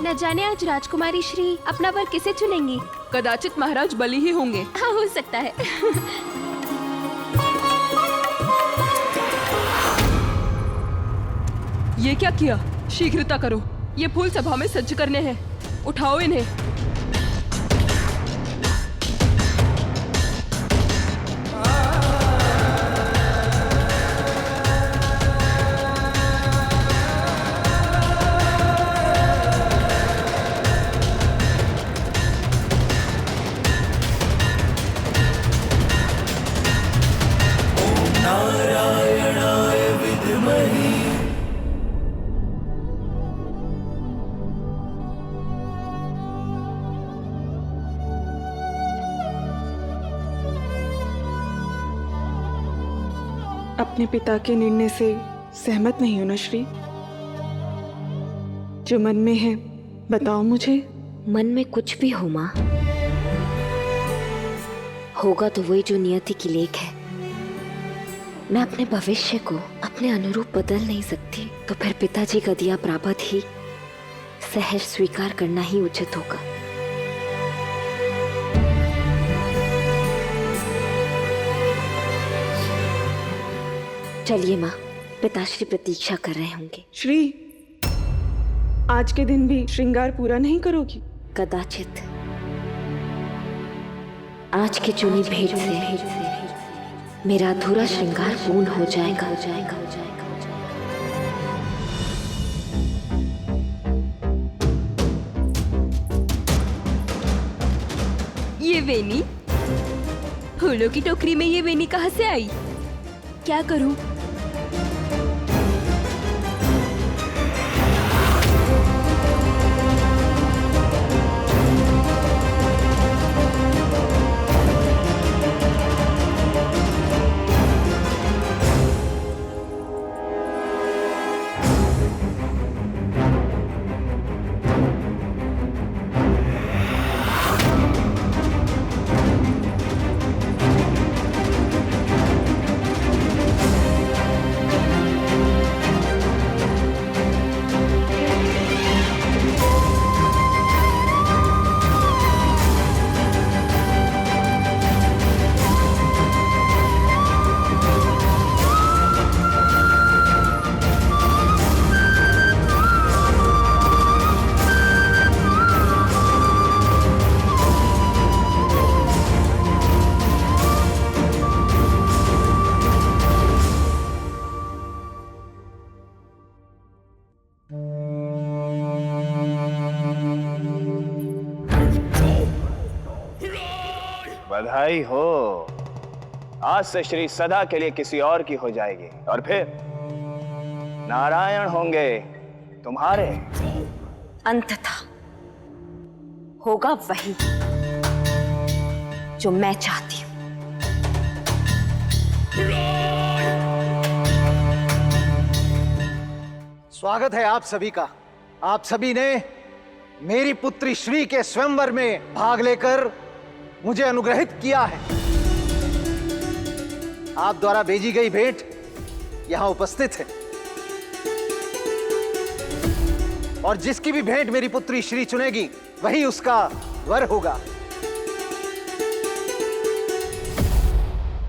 न जाने आज राजकुमारी श्री अपना वर किसे चुनेंगी। कदाचित महाराज बलि ही होंगे। हाँ, हो सकता है। ये क्या किया? शीघ्रता करो, ये फूल सभा में सज्ज करने हैं। उठाओ इन्हें। अपने पिता के निर्णय से सहमत नहीं हो ना श्री? जो मन में है बताओ मुझे। मन में कुछ भी हो माँ, होगा तो वही जो नियति की लेख है। मैं अपने भविष्य को अपने अनुरूप बदल नहीं सकती, तो फिर पिताजी का दिया प्रारब्ध ही सहज स्वीकार करना ही उचित होगा। चलिए माँ, पिताश्री प्रतीक्षा कर रहे होंगे। श्री, आज के दिन भी श्रृंगार पूरा नहीं करोगी? कदाचित आज की चुनी भेंट से मेरा अधूरा श्रृंगार पूर्ण हो जाएगा। ये वेनी, फूलों की टोकरी में ये वेनी कहाँ से आई? क्या करूं? बधाई हो, आज से श्री सदा के लिए किसी और की हो जाएगी और फिर नारायण होंगे तुम्हारे। अंततः होगा वही जो मैं चाहती हूँ। स्वागत है आप सभी का। आप सभी ने मेरी पुत्री श्री के स्वयंवर में भाग लेकर मुझे अनुग्रहित किया है। आप द्वारा भेजी गई भेंट यहां उपस्थित है और जिसकी भी भेंट मेरी पुत्री श्री चुनेगी वही उसका वर होगा।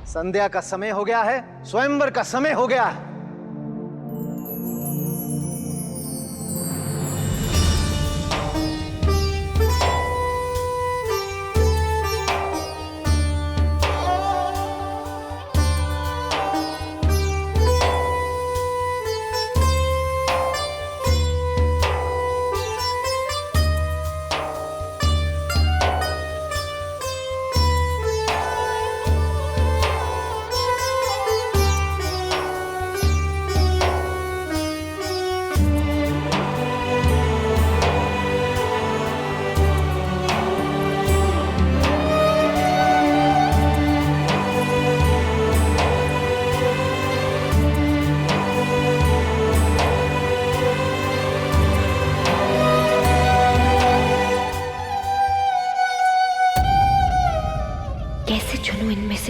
संध्या का समय हो गया है, स्वयंवर का समय हो गया है।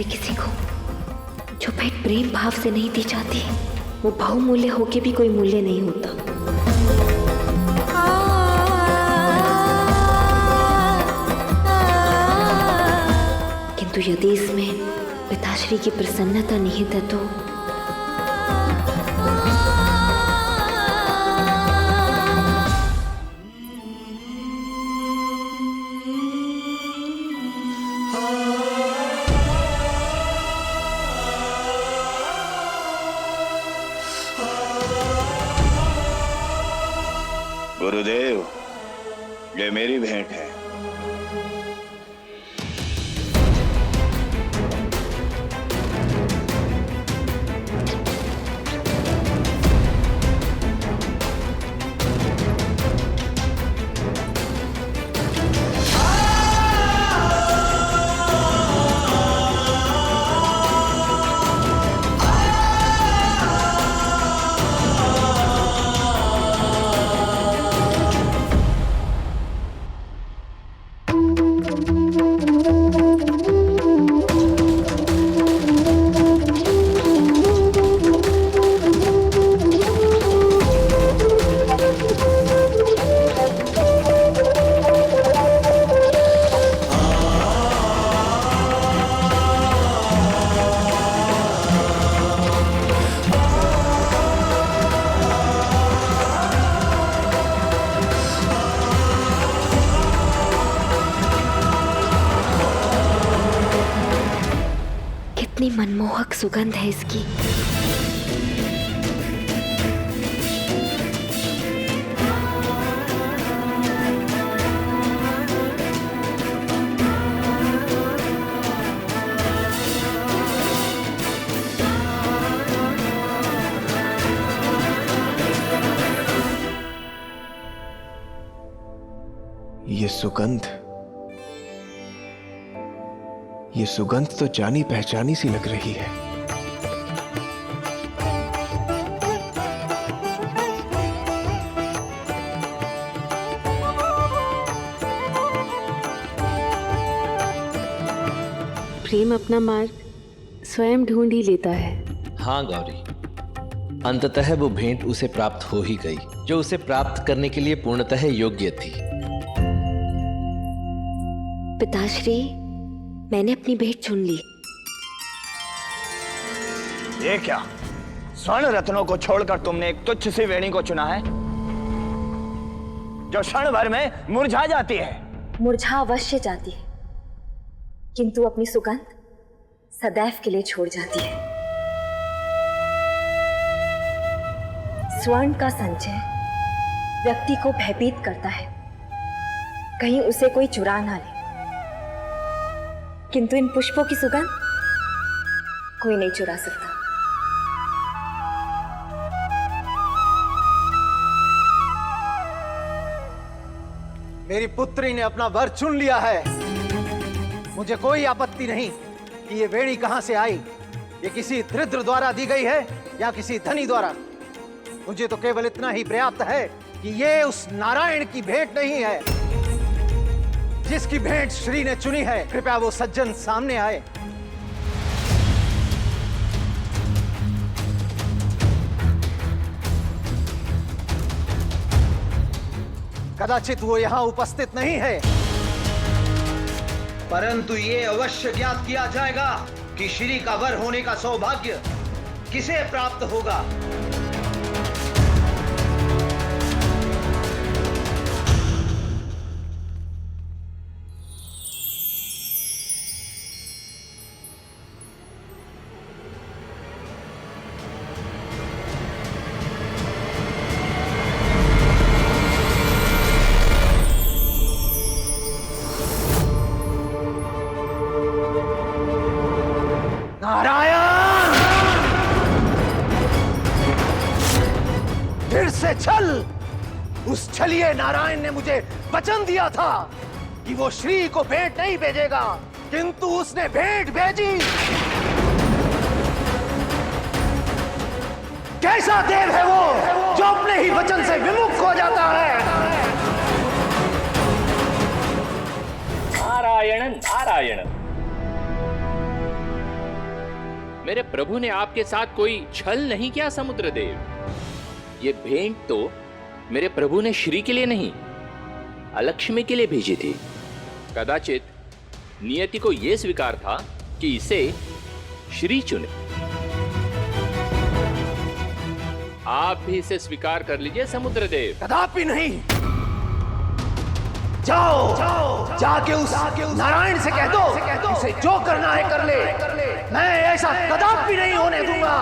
किसी को जो भेंट प्रेम भाव से नहीं दी जाती, वो बहुमूल्य होके भी कोई मूल्य नहीं होता। यदि इसमें पिताश्री की प्रसन्नता निहित है तो गुरुदेव, ये मेरी भेंट है। कितनी मनमोहक सुगंध है इसकी। ये सुगंध तो जानी पहचानी सी लग रही है। प्रेम अपना मार्ग स्वयं ढूंढ ही लेता है। हाँ गौरी, अंततः वो भेंट उसे प्राप्त हो ही गई जो उसे प्राप्त करने के लिए पूर्णतः योग्य थी। पिताश्री, मैंने अपनी भेंट चुन ली। ये क्या? स्वर्ण रत्नों को छोड़कर तुमने एक तुच्छ सी वेणी को चुना है जो क्षण भर में मुरझा जाती है। मुरझा अवश्य जाती है, किंतु अपनी सुगंध सदैव के लिए छोड़ जाती है। स्वर्ण का संचय व्यक्ति को भयभीत करता है, कहीं उसे कोई चुरा ना ले, किंतु इन पुष्पों की सुगंध कोई नहीं चुरा सकता। मेरी पुत्री ने अपना वर चुन लिया है। मुझे कोई आपत्ति नहीं कि ये वेणी कहां से आई, ये किसी दरिद्र द्वारा दी गई है या किसी धनी द्वारा। मुझे तो केवल इतना ही पर्याप्त है कि ये उस नारायण की भेंट नहीं है जिसकी भेंट श्री ने चुनी है। कृपया वो सज्जन सामने आए। कदाचित वो यहां उपस्थित नहीं है, परंतु ये अवश्य ज्ञात किया जाएगा कि श्री का वर होने का सौभाग्य किसे प्राप्त होगा। नारायण, फिर से छल। उस छलिए नारायण ने मुझे वचन दिया था कि वो श्री को भेंट नहीं भेजेगा, किंतु उसने भेंट भेजी। कैसा देव है वो जो अपने ही वचन से विमुख हो जाता है। नारायण नारायण, मेरे प्रभु ने आपके साथ कोई छल नहीं किया समुद्रदेव। ये भेंट तो मेरे प्रभु ने श्री के लिए नहीं, अलक्ष्मी के लिए भेजी थी। कदाचित नियति को यह स्वीकार था कि इसे श्री चुने। आप भी इसे स्वीकार कर लीजिए समुद्रदेव। कदापि नहीं। जाओ जाके उस नारायण से कह दो उसे जो करना है कर ले। मैं ऐसा कदापि नहीं होने दूंगा।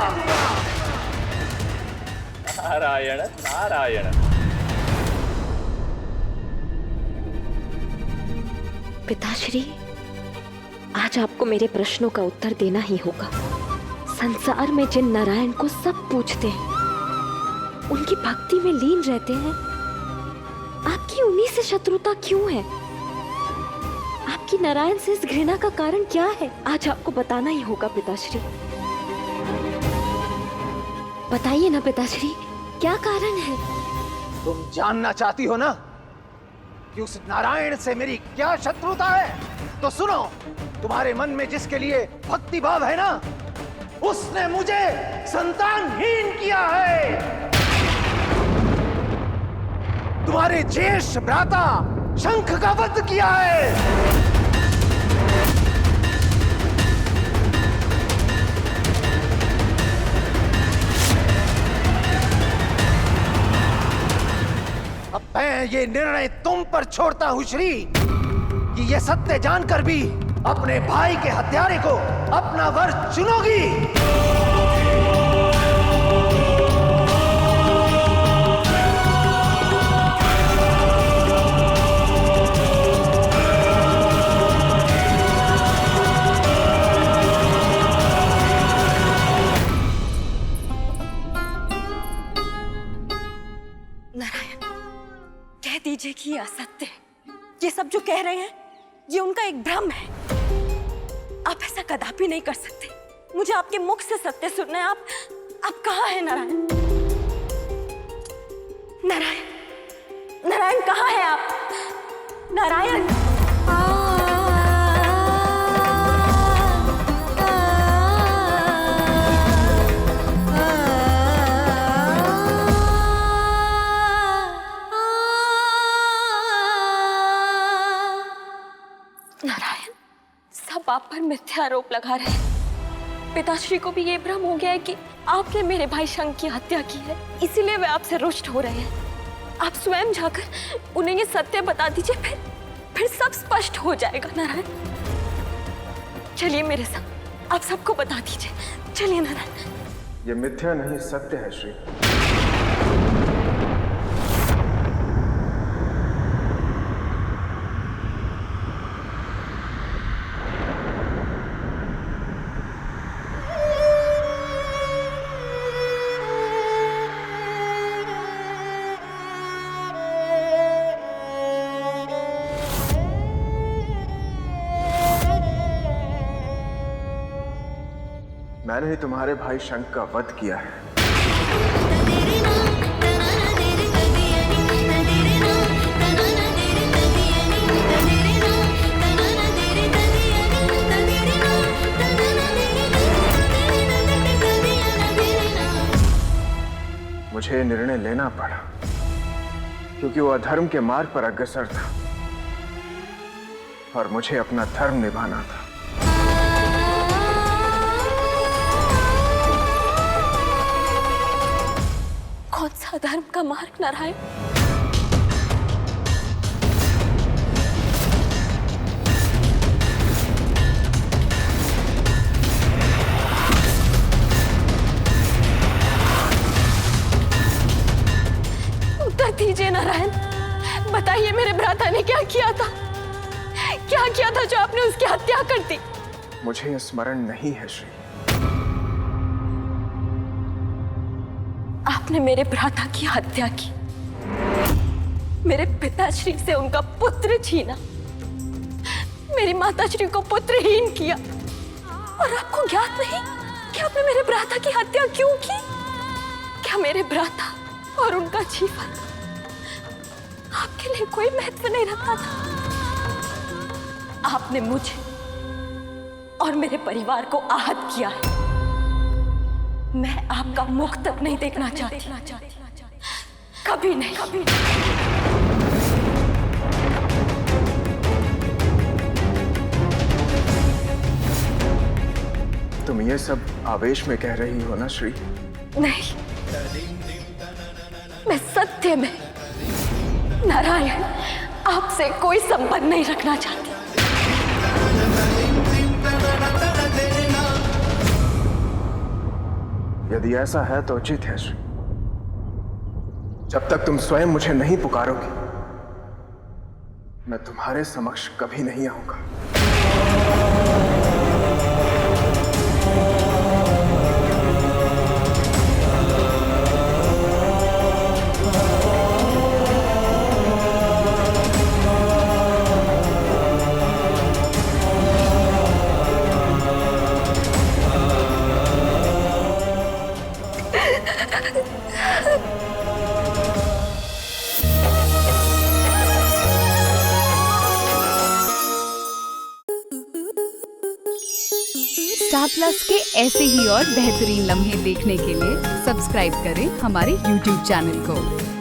नारायण नारायण। पिताश्री, आज आपको मेरे प्रश्नों का उत्तर देना ही होगा। संसार में जिन नारायण को सब पूछते हैं, उनकी भक्ति में लीन रहते हैं, आपकी उन्हीं से शत्रुता क्यों है? आपकी नारायण से इस घृणा का कारण क्या है? आज आपको बताना ही होगा पिताश्री। बताइए ना पिताश्री, क्या कारण है? तुम जानना चाहती हो ना कि उस नारायण से मेरी क्या शत्रुता है? तो सुनो, तुम्हारे मन में जिसके लिए भक्ति भाव है ना, उसने मुझे संतानहीन किया है। तुम्हारे ज्येष्ठ भ्राता शंख का वध किया है। अब मैं ये निर्णय तुम पर छोड़ता हूं श्री, कि ये सत्य जानकर भी अपने भाई के हत्यारे को अपना वर चुनोगी। नारायण, कह दीजिए कि ये असत्य है। ये सब जो कह रहे हैं, ये उनका एक भ्रम है। आप ऐसा कदापि नहीं कर सकते। मुझे आपके मुख से सत्य सुनना है। आप कहाँ हैं नारायण? नारायण, नारायण कहाँ हैं आप? नारायण। नारायण, सब आप पर मिथ्या आरोप लगा रहे हैं। पिताश्री को भी ये भ्रम हो गया है कि आपने मेरे भाई शंख की हत्या की है, इसीलिए वे आपसे रुष्ट हो रहे हैं। आप स्वयं जाकर उन्हें ये सत्य बता दीजिए, फिर सब स्पष्ट हो जाएगा। नारायण, चलिए मेरे साथ, आप सबको बता दीजिए। चलिए नारायण। ये मिथ्या नहीं, सत्य है श्री। मैंने ही तुम्हारे भाई शंख का वध किया है। मुझे निर्णय लेना पड़ा क्योंकि वो अधर्म के मार्ग पर अग्रसर था और मुझे अपना धर्म निभाना था। कौन सा धर्म का मार्ग नारायण? उत्तर दीजिए नारायण, बताइए मेरे भ्राता ने क्या किया था? क्या किया था जो आपने उसकी हत्या कर दी? मुझे यह स्मरण नहीं है श्री। आपने मेरे भ्राता की हत्या की, मेरे पिताश्री से उनका पुत्र छीना, मेरी माताश्री को पुत्रहीन किया, और आपको ज्ञात नहीं कि आपने मेरे भ्राता की हत्या क्यों की? क्या मेरे भ्राता और उनका जीवन आपके लिए कोई महत्व नहीं रखता था? आपने मुझे और मेरे परिवार को आहत किया है। मैं आपका मुख तक नहीं देखना चाहती, कभी नहीं, कभी नहीं। तुम ये सब आवेश में कह रही हो ना श्री? नहीं, मैं सत्य में नारायण आपसे कोई संबंध नहीं रखना चाहती। यदि ऐसा है तो उचित है श्री। जब तक तुम स्वयं मुझे नहीं पुकारोगी, मैं तुम्हारे समक्ष कभी नहीं आऊंगा। स्टार प्लस के ऐसे ही और बेहतरीन लम्हे देखने के लिए सब्सक्राइब करें हमारे YouTube चैनल को।